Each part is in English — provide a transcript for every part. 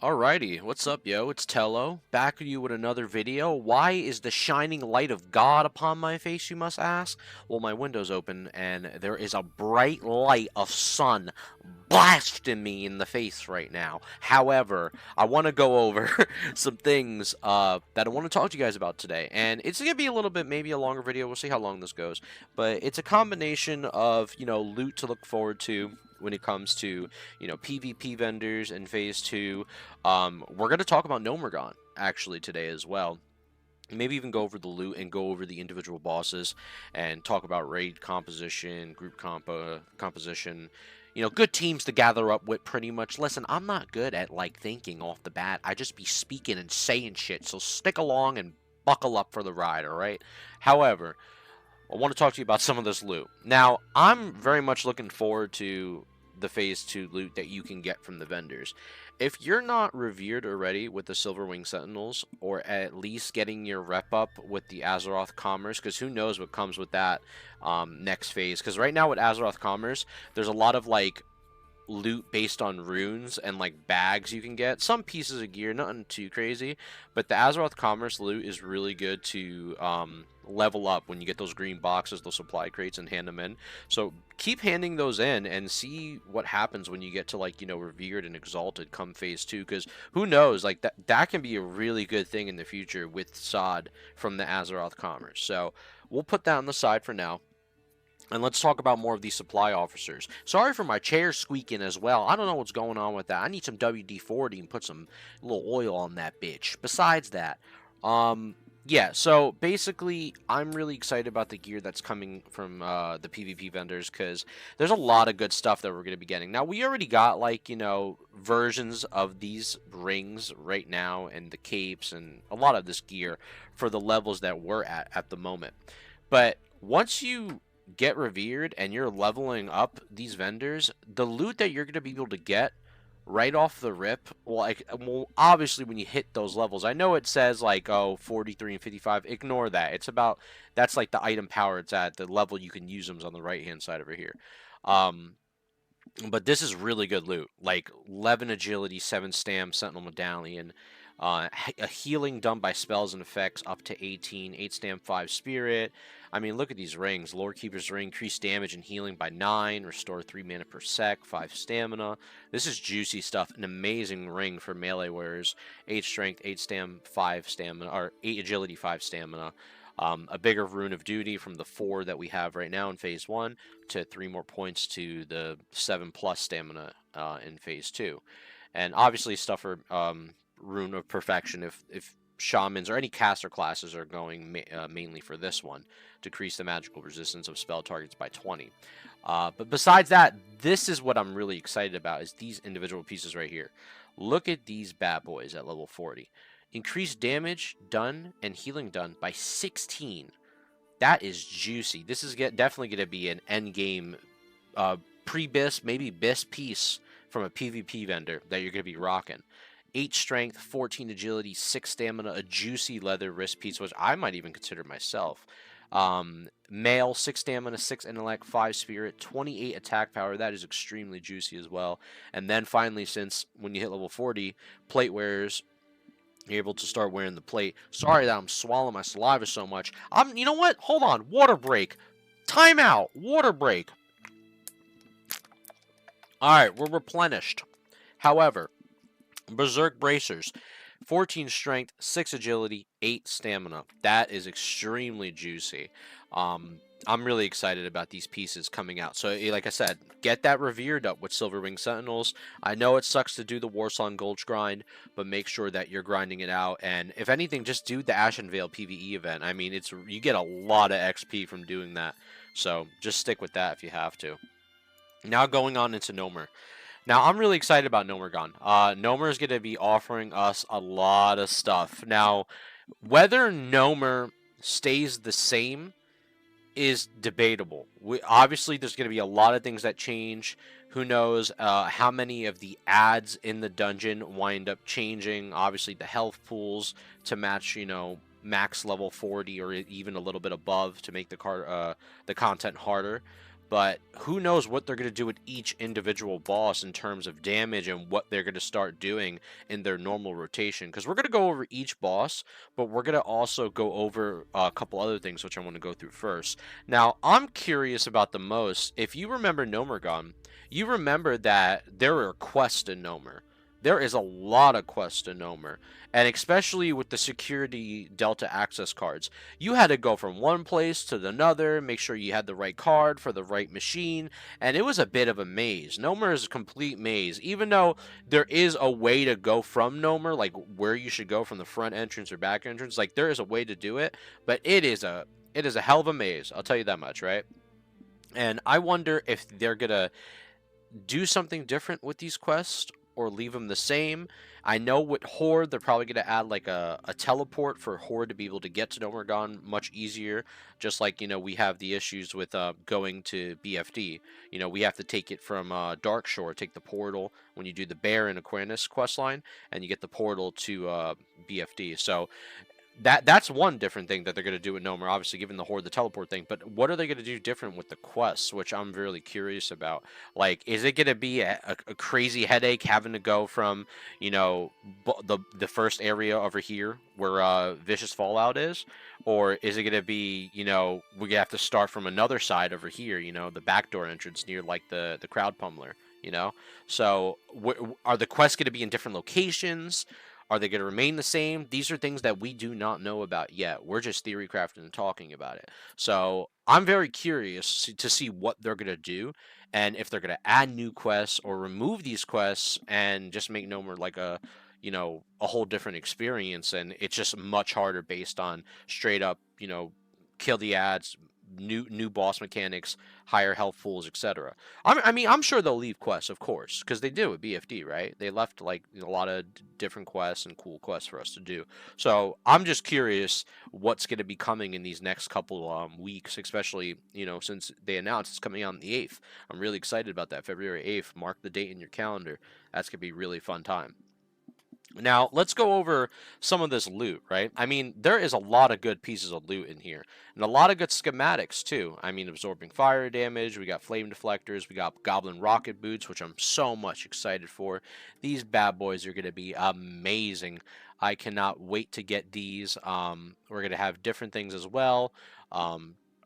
Alrighty, what's up, yo? It's Tello, back with you with another video. Why is the shining light of God upon my face, you must ask? Well, my window's open, and there is a bright light of sun blasting me in the face right now. However, I want to go over some things that I want to talk to you guys about today, and it's going to be a little bit, maybe a longer video. We'll see how long this goes, but it's a combination of, loot to look forward to when it comes to, PvP vendors in Phase 2. We're going to talk about Gnomeregan actually today as well. Maybe even go over the loot and go over the individual bosses and talk about raid composition, group composition. Good teams to gather up with pretty much. Listen, I'm not good at like thinking off the bat. I just be speaking and saying shit. So stick along and buckle up for the ride, all right? However, I want to talk to you about some of this loot. Now, I'm very much looking forward to the Phase 2 loot that you can get from the vendors. If you're not revered already with the Silverwing Sentinels, or at least getting your rep up with the Azeroth Commerce, because who knows what comes with that next phase. Because right now with Azeroth Commerce, there's a lot of like loot based on runes and like bags you can get. Some pieces of gear, nothing too crazy, but the Azeroth Commerce loot is really good to level up when you get those green boxes, those supply crates, and hand them in. So keep handing those in and see what happens when you get to like revered and exalted come phase 2, because who knows, like that can be a really good thing in the future with sod from the Azeroth Commerce. So we'll put that on the side for now. And let's talk about more of these supply officers. Sorry for my chair squeaking as well. I don't know what's going on with that. I need some WD-40 and put some little oil on that bitch. Besides that, yeah, so basically, I'm really excited about the gear that's coming from the PvP vendors, because there's a lot of good stuff that we're going to be getting. Now, we already got, like, versions of these rings right now, and the capes, and a lot of this gear for the levels that we're at the moment. But once you get revered and you're leveling up these vendors, the loot that you're going to be able to get right off the rip, well, obviously when you hit those levels, I know it says like, oh, 43 and 55, ignore that. It's about, that's like the item power it's at, the level you can use them is on the right hand side over here. Um, but this is really good loot, like 11 agility, 7 stam, sentinel medallion, a healing done by spells and effects up to 18, 8 stam, 5 spirit. I mean, look at these rings. Lord Keeper's Ring, increase damage and healing by 9, restore 3 mana per sec, 5 stamina. This is juicy stuff. An amazing ring for melee wearers. 8 strength, 8 stam, 5 stamina, or 8 agility, 5 stamina. A bigger Rune of Duty from the 4 that we have right now in Phase 1 to 3 more points to the 7+ stamina in Phase 2. And obviously stuff for Rune of Perfection if Shamans or any caster classes are going mainly for this one, decrease the magical resistance of spell targets by 20. But besides that, this is what I'm really excited about, is these individual pieces right here. Look at these bad boys at level 40. Increase damage done and healing done by 16. That is juicy. This is definitely going to be an end game pre-bis, maybe bis piece from a PvP vendor that you're going to be rocking. 8 strength, 14 agility, 6 stamina, a juicy leather wrist piece, which I might even consider myself. Mail, 6 stamina, 6 intellect, 5 spirit, 28 attack power. That is extremely juicy as well. And then finally, since when you hit level 40, plate wearers, you're able to start wearing the plate. Sorry that I'm swallowing my saliva so much. You know what? Hold on. Water break. Time out. Water break. Alright, we're replenished. However, Berserk Bracers, 14 strength, 6 agility, 8 stamina. That is extremely juicy. I'm really excited about these pieces coming out. So, like I said, get that revered up with Silverwing Sentinels. I know it sucks to do the Warsong Gulch grind, but make sure that you're grinding it out. And if anything, just do the Ashen Veil PvE event. I mean, you get a lot of XP from doing that. So just stick with that if you have to. Now going on into Gnomer. Now, I'm really excited about Gnomeregan. Gnomer is going to be offering us a lot of stuff. Now, whether Gnomer stays the same is debatable. Obviously, there's going to be a lot of things that change. Who knows how many of the ads in the dungeon wind up changing. Obviously, the health pools to match, max level 40 or even a little bit above to make the content harder. but who knows what they're going to do with each individual boss in terms of damage and what they're going to start doing in their normal rotation. Because we're going to go over each boss, but we're going to also go over a couple other things, which I want to go through first. Now, I'm curious about the most. If you remember Gnomeregan, you remember that there are quests in Gnomer. There is a lot of quests in Gnomer, and especially with the security Delta access cards. You had to go from one place to another, make sure you had the right card for the right machine, and it was a bit of a maze. Gnomer is a complete maze, even though there is a way to go from Gnomer, like where you should go from the front entrance or back entrance. Like there is a way to do it, but it is a hell of a maze. I'll tell you that much, right? And I wonder if they're gonna do something different with these quests or leave them the same. I know with Horde, they're probably going to add like a teleport for Horde to be able to get to Gnomeregan much easier. Just like, we have the issues with going to BFD. We have to take it from Darkshore, take the portal when you do the Bear and Aquinas quest line, and you get the portal to BFD. So that's one different thing that they're going to do with Gnomer, obviously giving the Horde the teleport thing, but what are they going to do different with the quests, which I'm really curious about. Like, is it going to be a crazy headache having to go from, the first area over here where Vicious Fallout is? Or is it going to be, we have to start from another side over here, the backdoor entrance near, like, the Crowd Pummeler, So, are the quests going to be in different locations? Are they going to remain the same? These are things that we do not know about yet. We're just theory crafting and talking about it. So I'm very curious to see what they're going to do and if they're going to add new quests or remove these quests and just make Nomer like a whole different experience. And it's just much harder based on straight up, kill the ads, new boss mechanics, higher health pools, etc. I'm sure they'll leave quests, of course, because they do at BFD, right? They left like a lot of different quests and cool quests for us to do. So I'm just curious what's going to be coming in these next couple weeks, especially since they announced it's coming out on the 8th. I'm really excited about that. February 8th. Mark the date in your calendar. That's gonna be a really fun time. Now, let's go over some of this loot, right? There is a lot of good pieces of loot in here, and a lot of good schematics, too. Absorbing fire damage, we got flame deflectors, we got goblin rocket boots, which I'm so much excited for. These bad boys are going to be amazing. I cannot wait to get these. We're going to have different things as well.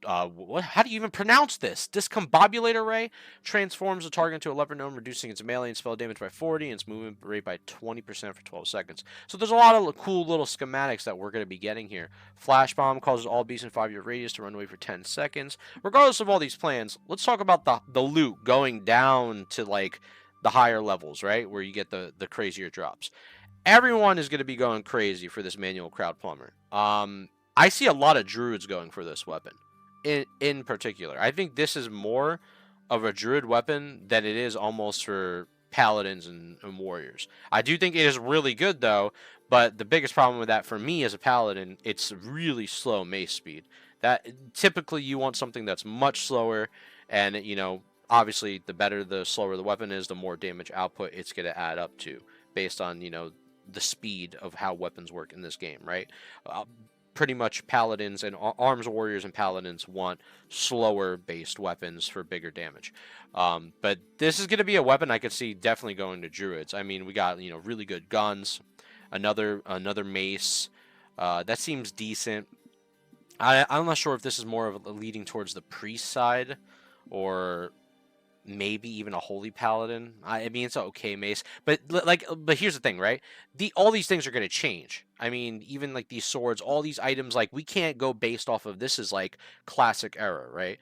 How do you even pronounce this? Discombobulate array transforms the target into a leper gnome, reducing its melee and spell damage by 40 and its movement rate by 20% for 12 seconds. So there's a lot of cool little schematics that we're going to be getting here. Flash bomb causes all beasts in 5-yard radius to run away for 10 seconds. Regardless of all these plans, let's talk about the loot going down to like the higher levels, right? Where you get the crazier drops. Everyone is going to be going crazy for this manual crowd plumber. I see a lot of druids going for this weapon in particular. I think this is more of a druid weapon than it is almost for paladins and warriors. I do think it is really good though, but the biggest problem with that for me as a paladin, it's really slow mace speed. That typically you want something that's much slower, and obviously the better the slower the weapon is, the more damage output it's going to add up to based on the speed of how weapons work in this game, right? Pretty much paladins and arms warriors and paladins want slower based weapons for bigger damage. But this is going to be a weapon I could see definitely going to druids. We got really good guns, another mace. That seems decent. I'm not sure if this is more of a leading towards the priest side or maybe even a holy paladin. It's an okay mace, but here's the thing, right? All these things are going to change. Even like these swords, all these items, like we can't go based off of this is like classic era, right?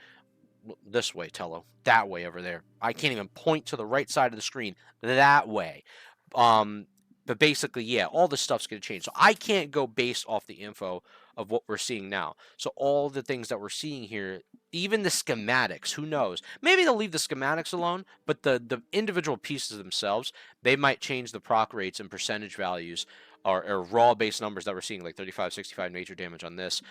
This way, Tello. That way over there. I can't even point to the right side of the screen. That way. But basically, yeah, all this stuff's going to change. So I can't go based off the info of what we're seeing now. So all the things that we're seeing here, even the schematics, who knows? Maybe they'll leave the schematics alone, but the individual pieces themselves, they might change the proc rates and percentage values or raw base numbers that we're seeing, like 35, 65 nature damage on this.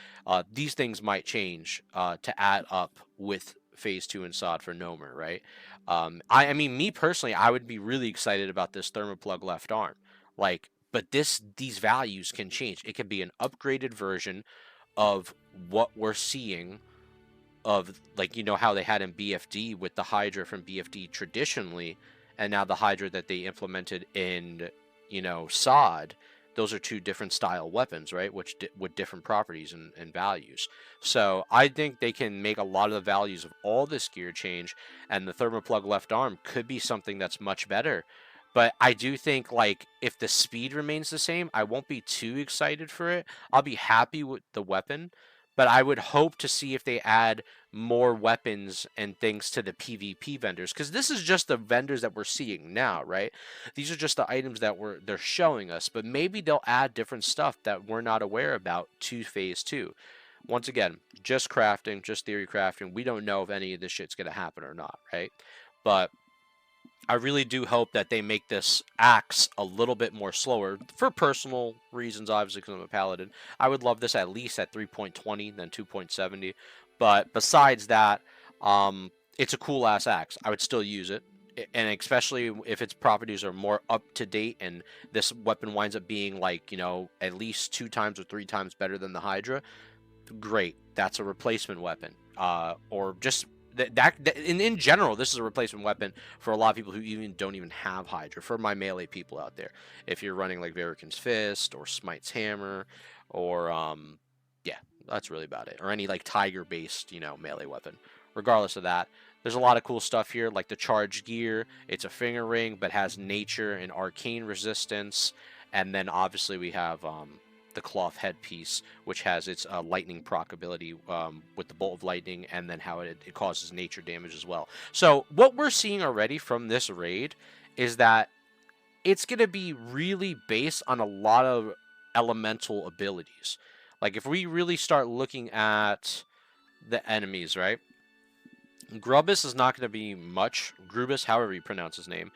These things might change to add up with Phase 2 and SOD for Gnomer, right? Me personally, I would be really excited about this Thermop Plug left arm. But these values can change. It can be an upgraded version of what we're seeing of, like, you know how they had in BFD with the Hydra from BFD traditionally, and now the Hydra that they implemented in, you know, SOD. Those are two different style weapons, right? Which with different properties and values. So I think they can make a lot of the values of all this gear change, and the Thermop Plug left arm could be something that's much better. But I do think, like, if the speed remains the same, I won't be too excited for it. I'll be happy with the weapon, but I would hope to see if they add more weapons and things to the PvP vendors, because this is just the vendors that we're seeing now, right? These are just the items that they're showing us, but maybe they'll add different stuff that we're not aware about to phase 2. Once again, just crafting, just theory crafting. We don't know if any of this shit's gonna happen or not, right? But I really do hope that they make this axe a little bit more slower for personal reasons, obviously, because I'm a paladin. I would love this at least at 3.20 than 2.70. But besides that, it's a cool ass axe. I would still use it. And especially if its properties are more up to date and this weapon winds up being, like, you know, at least 2 times or 3 times better than the Hydra, great. That's a replacement weapon. Or just in general, this is a replacement weapon for a lot of people who don't even have Hydra. For my melee people out there, if you're running like Varican's Fist or Smite's Hammer, or yeah, that's really about it. Or any like Tiger based, you know, melee weapon. Regardless of that, there's a lot of cool stuff here, like the charge gear. It's a finger ring, but has nature and arcane resistance. And then obviously we have the cloth headpiece, which has its lightning proc ability with the bolt of lightning, and then how it causes nature damage as well. So what we're seeing already from this raid is that it's going to be really based on a lot of elemental abilities. Like, if we really start looking at the enemies, right? Grubas is not going to be much. Grubas, however you pronounce his name.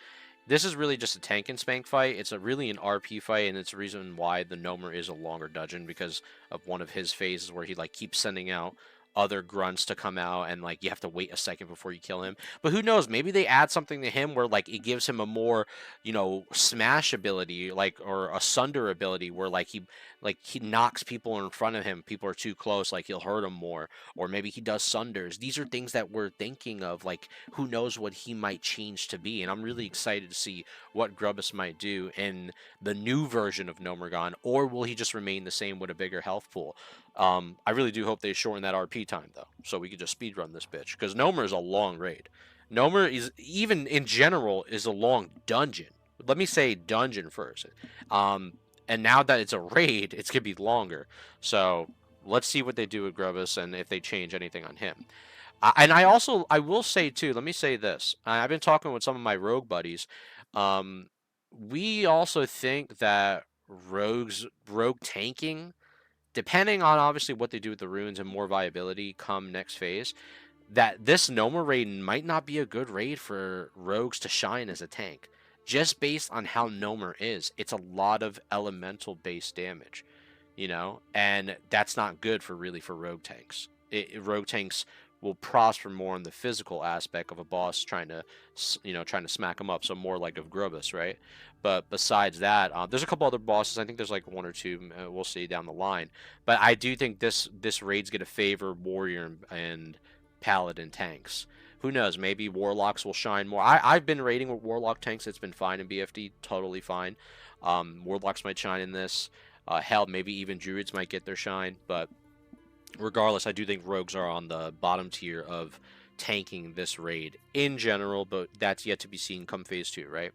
This is really just a tank and spank fight. It's really an RP fight, and it's the reason why the Gnomer is a longer dungeon, because of one of his phases where he, like, keeps sending out other grunts to come out, and, like, you have to wait a second before you kill him. But who knows? Maybe they add something to him where, like, it gives him a more, you know, smash ability, like, or a sunder ability, where, like, he knocks people in front of him. People are too close, like, he'll hurt them more. Or maybe he does sunders. These are things that we're thinking of, like, who knows what he might change to be. And I'm really excited to see what Grubas might do in the new version of Gnomeregan, or will he just remain the same with a bigger health pool? I really do hope they shorten that RP time, though, so we could just speedrun this bitch, because Gnomer is a long raid. Gnomer is, even in general, is a long dungeon. Let me say dungeon first. And now that it's a raid, it's going to be longer. So let's see what they do with Grubas and if they change anything on him. And I will say too, let me say this. I've been talking with some of my rogue buddies. We also think that rogue tanking, depending on obviously what they do with the runes and more viability come next phase, that this Gnomer raid might not be a good raid for rogues to shine as a tank. Just based on how Gnomer is. It's a lot of elemental based damage, you know, and that's not good for rogue tanks. Rogue tanks will prosper more in the physical aspect of a boss trying to, you know, trying to smack them up. So more like of Grubas, right? But besides that, there's a couple other bosses. I think there's like 1 or 2. We'll see down the line. But I do think this raid's gonna favor warrior and paladin tanks. Who knows? Maybe warlocks will shine more. I've been raiding with warlock tanks. It's been fine in BFD, totally fine. Warlocks might shine in this. Hell, maybe even druids might get their shine. But regardless, I do think rogues are on the bottom tier of tanking this raid in general, but that's yet to be seen come phase 2, right?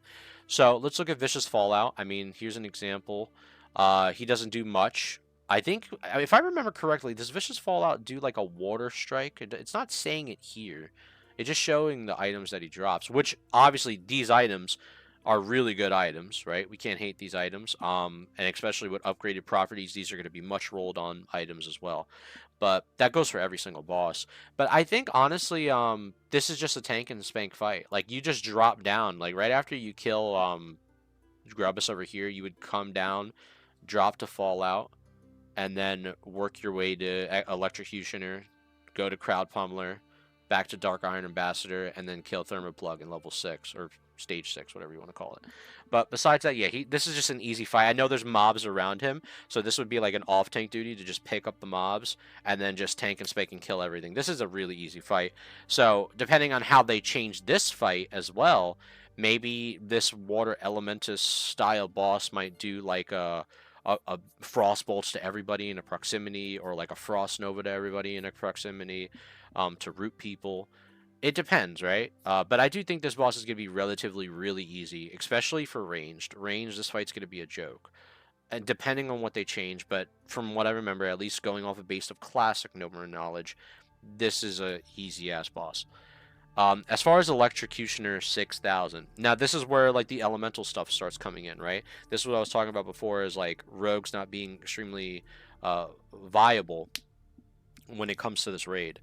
So let's look at Vicious Fallout. I mean, here's an example. He doesn't do much. I think, if I remember correctly, does Vicious Fallout do like a water strike? It's not saying it here. It's just showing the items that he drops, which obviously these items are really good items, right? We can't hate these items. And especially with upgraded properties, these are going to be much rolled on items as well. But that goes for every single boss. But I think honestly, this is just a tank and spank fight. Like, you just drop down, like right after you kill Grubas over here, you would come down, drop to Fallout, and then work your way to Electrocutioner, go to Crowd Pummeler, back to Dark Iron Ambassador, and then kill Thermop Plug in level 6 or stage 6, whatever you want to call it. But besides that, yeah, this is just an easy fight. I know there's mobs around him, so this would be like an off-tank duty to just pick up the mobs and then just tank and spike and kill everything. This is a really easy fight. So depending on how they change this fight as well, maybe this water elementus style boss might do like a frost bolts to everybody in a proximity, or like a frost nova to everybody in a proximity, to root people. It depends, right? But I do think this boss is going to be relatively really easy, especially for ranged. Ranged, this fight's going to be a joke. And depending on what they change, but from what I remember, at least going off a base of classic Gnomer knowledge, this is a easy-ass boss. As far as Electrocutioner 6000, now this is where like the elemental stuff starts coming in, right? This is what I was talking about before, is like rogues not being extremely viable when it comes to this raid.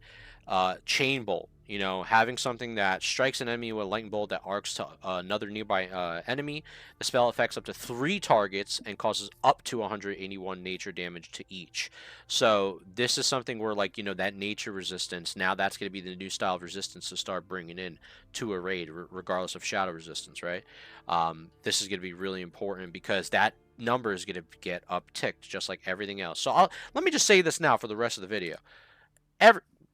Chain Bolt, you know, having something that strikes an enemy with a lightning bolt that arcs to another nearby enemy. The spell affects up to 3 targets and causes up to 181 nature damage to each. So this is something where, like, you know, that nature resistance, now that's going to be the new style of resistance to start bringing in to a raid, regardless of shadow resistance, right? This is going to be really important because that number is going to get upticked just like everything else. So let me just say this now for the rest of the video.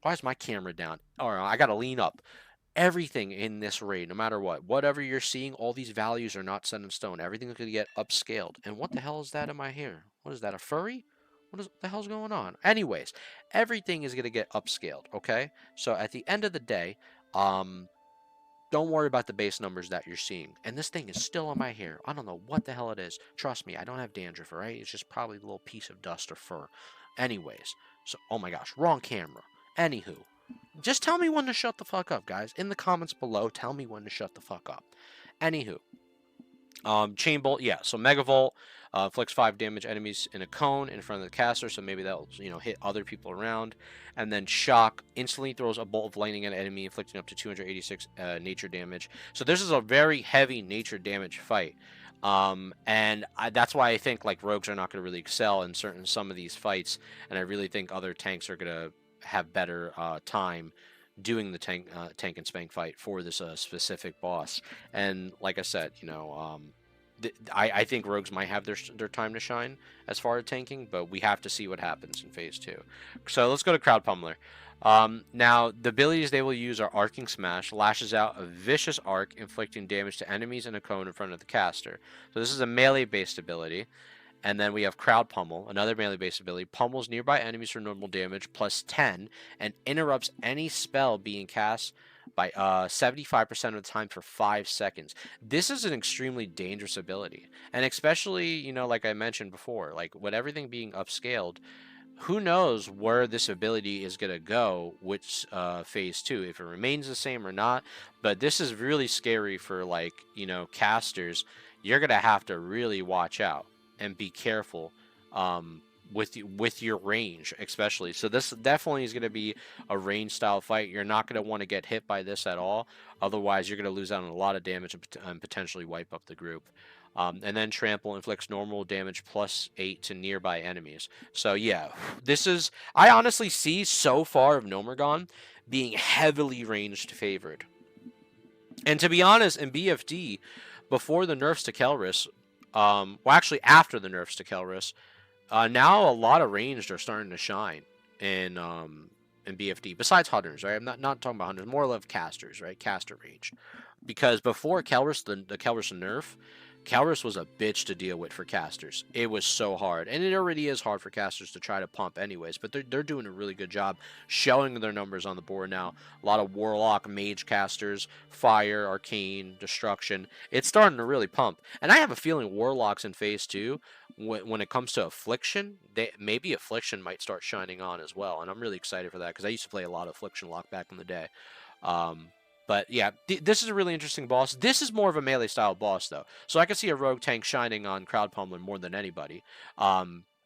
Why is my camera down? All right, I gotta lean up. Everything in this raid, no matter what, whatever you're seeing, all these values are not set in stone. Everything's gonna get upscaled. And what the hell is that in my hair? What is that, a furry? What the hell's going on? Anyways, everything is gonna get upscaled, okay? So at the end of the day, don't worry about the base numbers that you're seeing. And this thing is still on my hair. I don't know what the hell it is. Trust me, I don't have dandruff, all right? It's just probably a little piece of dust or fur. Anyways, so, oh my gosh, wrong camera. Anywho, just tell me when to shut the fuck up, guys. In the comments below, tell me when to shut the fuck up. Anywho, Chain Bolt, yeah. So Mega Volt inflicts 5 damage enemies in a cone in front of the caster, so maybe that'll, you know, hit other people around. And then Shock instantly throws a bolt of lightning at an enemy, inflicting up to 286 nature damage. So this is a very heavy nature damage fight. And that's why I think like rogues are not going to really excel in some of these fights, and I really think other tanks are going to have better time doing the tank and spank fight for this specific boss. And like I said, you know, I think rogues might have their time to shine as far as tanking, but we have to see what happens in phase 2. So let's go to Crowd Pummeler. Now, the abilities they will use are Arcing Smash, lashes out a vicious arc, inflicting damage to enemies in a cone in front of the caster. So this is a melee-based ability. And then we have Crowd Pummel, another melee-based ability. Pummels nearby enemies for normal damage plus 10 and interrupts any spell being cast by 75% of the time for 5 seconds. This is an extremely dangerous ability. And especially, you know, like I mentioned before, like with everything being upscaled, who knows where this ability is going to go, which phase 2, if it remains the same or not. But this is really scary for, like, you know, casters. You're going to have to really watch out and be careful with your range, especially. So this definitely is going to be a range style fight. You're not going to want to get hit by this at all. Otherwise, you're going to lose out on a lot of damage and potentially wipe up the group. And then Trample inflicts normal damage plus 8 to nearby enemies. So yeah, this is, I honestly see so far of Gnomeregan being heavily ranged favored. And to be honest, in BFD, before the nerfs to Kelris, well, actually after the nerfs to Kelris, now a lot of ranged are starting to shine in BFD. Besides hunters, right? I'm not talking about hunters, more of casters, right? Caster ranged, because before Kelris, the Kelris nerf, Kelris was a bitch to deal with for casters. It was so hard, and it already is hard for casters to try to pump anyways, but they're doing a really good job showing their numbers on the board now. A lot of Warlock, Mage casters, Fire, Arcane, Destruction. It's starting to really pump, and I have a feeling Warlocks in Phase 2, when it comes to Affliction, maybe Affliction might start shining on as well, and I'm really excited for that, because I used to play a lot of Affliction Lock back in the day. But yeah, this is a really interesting boss. This is more of a melee style boss though, so I can see a rogue tank shining on Crowd Pummeler more than anybody.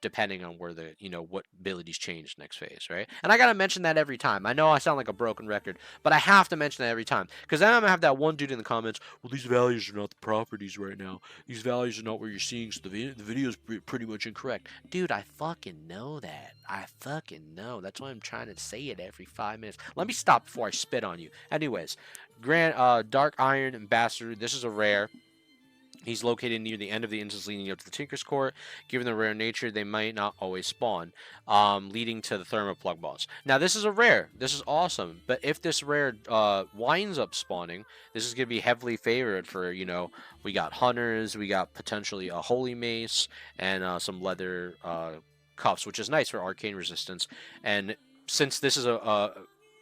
depending on where the, what abilities change next phase, right? And I gotta mention that every time. I know I sound like a broken record, but I have to mention that every time, because then I'm gonna have that one dude in the comments, well, these values are not the properties right now. These values are not what you're seeing, so the video is pretty much incorrect. Dude, I fucking know that. I fucking know. That's why I'm trying to say it every 5 minutes. Let me stop before I spit on you. Anyways, Dark Iron Ambassador. This is a rare. He's located near the end of the instance leading up to the Tinker's Court. Given the rare nature, they might not always spawn, leading to the Thermop Plug boss. Now, this is a rare. This is awesome. But if this rare winds up spawning, this is going to be heavily favored for, we got Hunters, we got potentially a Holy Mace, and some leather cuffs, which is nice for arcane resistance. And since this is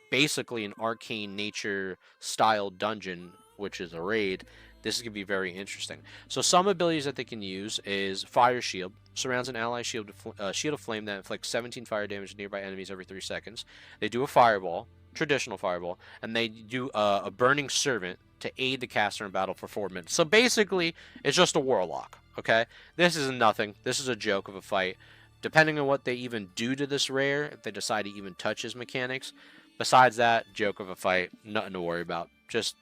basically an arcane nature style dungeon, which is a raid, this is going to be very interesting. So some abilities that they can use is Fire Shield. Surrounds an ally shield of flame that inflicts 17 fire damage to nearby enemies every 3 seconds. They do a Fireball, traditional Fireball, and they do a Burning Servant to aid the caster in battle for 4 minutes. So basically, it's just a Warlock, okay? This is nothing. This is a joke of a fight. Depending on what they even do to this rare, if they decide to even touch his mechanics, besides that, joke of a fight, nothing to worry about. Just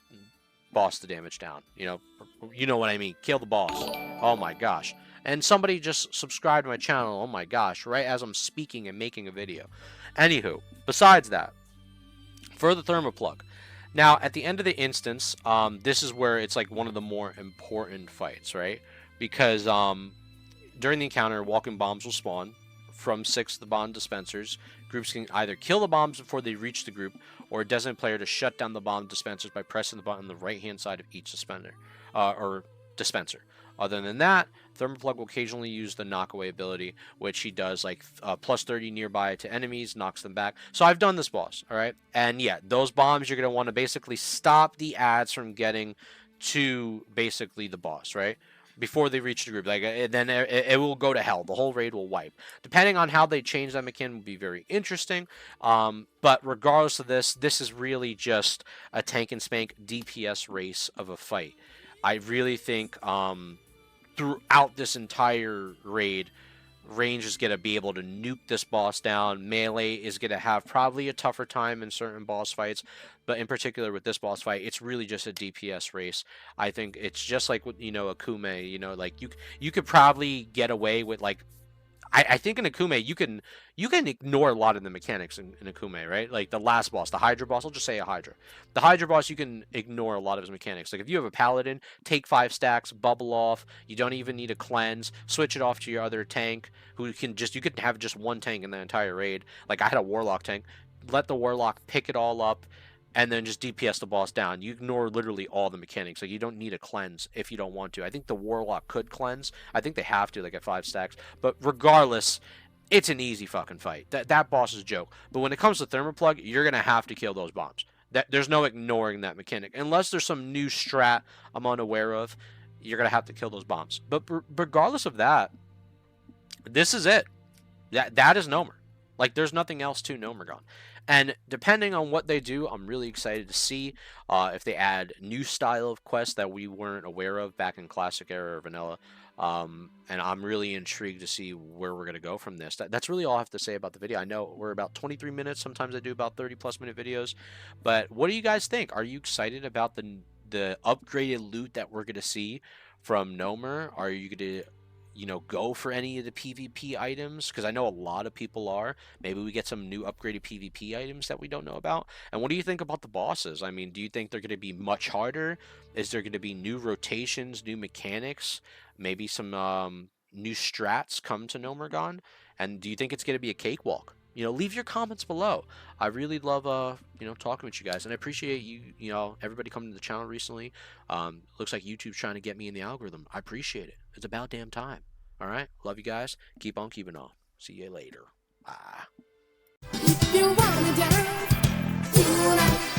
boss the damage down, you know what I mean. Kill the boss. Oh my gosh. And somebody just subscribed to my channel, oh my gosh, right as I'm speaking and making a video. Anywho, besides that, for the Thermop Plug. Now, at the end of the instance, this is where it's like one of the more important fights, right? Because during the encounter, walking bombs will spawn from 6 of the bomb dispensers. Groups can either kill the bombs before they reach the group, or a designated player to shut down the bomb dispensers by pressing the button on the right-hand side of each dispenser. Other than that, Thermop Plug will occasionally use the knockaway ability, which he does like plus 30 nearby to enemies, knocks them back. So I've done this boss, all right? And yeah, those bombs, you're going to want to basically stop the ads from getting to basically the boss, right? Before they reach the group, like, then it will go to hell. The whole raid will wipe. Depending on how they change that mechanic will be very interesting. But regardless of this is really just a tank and spank DPS race of a fight. I really think throughout this entire raid, range is going to be able to nuke this boss down. Melee is going to have probably a tougher time in certain boss fights, but in particular with this boss fight, it's really just a DPS race. I think it's just like with, Akume, like you could probably get away with like, I think in Akume you can ignore a lot of the mechanics in Akume, right? Like the last boss, the Hydra boss, I'll just say a Hydra. The Hydra boss, you can ignore a lot of his mechanics. Like if you have a Paladin, take 5 stacks, bubble off. You don't even need a cleanse. Switch it off to your other tank, you can have just one tank in the entire raid. Like I had a Warlock tank. Let the Warlock pick it all up, and then just DPS the boss down. You ignore literally all the mechanics. Like, you don't need a cleanse if you don't want to. I think the Warlock could cleanse. I think they have to, like, at 5 stacks. But regardless, it's an easy fucking fight. That boss is a joke. But when it comes to Thermop Plug, you're going to have to kill those bombs. There's no ignoring that mechanic. Unless there's some new strat I'm unaware of, you're going to have to kill those bombs. But regardless of that, this is it. That is Gnomer. Like, there's nothing else to Gnomeregan. And depending on what they do, I'm really excited to see if they add new style of quests that we weren't aware of back in Classic Era or Vanilla. And I'm really intrigued to see where we're going to go from this. That's really all I have to say about the video. I know we're about 23 minutes. Sometimes I do about 30+ minute videos. But what do you guys think? Are you excited about the upgraded loot that we're going to see from Gnomer? Are you going to go for any of the PvP items? Because I know a lot of people are. Maybe we get some new upgraded PvP items that we don't know about. And what do you think about the bosses? I mean, do you think they're going to be much harder? Is there going to be new rotations, new mechanics, maybe some new strats come to Gnomeregan? And do you think it's going to be a cakewalk? Leave your comments below. I really love, talking with you guys, and I appreciate you, everybody coming to the channel recently. Looks like YouTube's trying to get me in the algorithm. I appreciate it. It's about damn time. All right, love you guys. Keep on keeping on. See you later. Bye. If you wanna dance,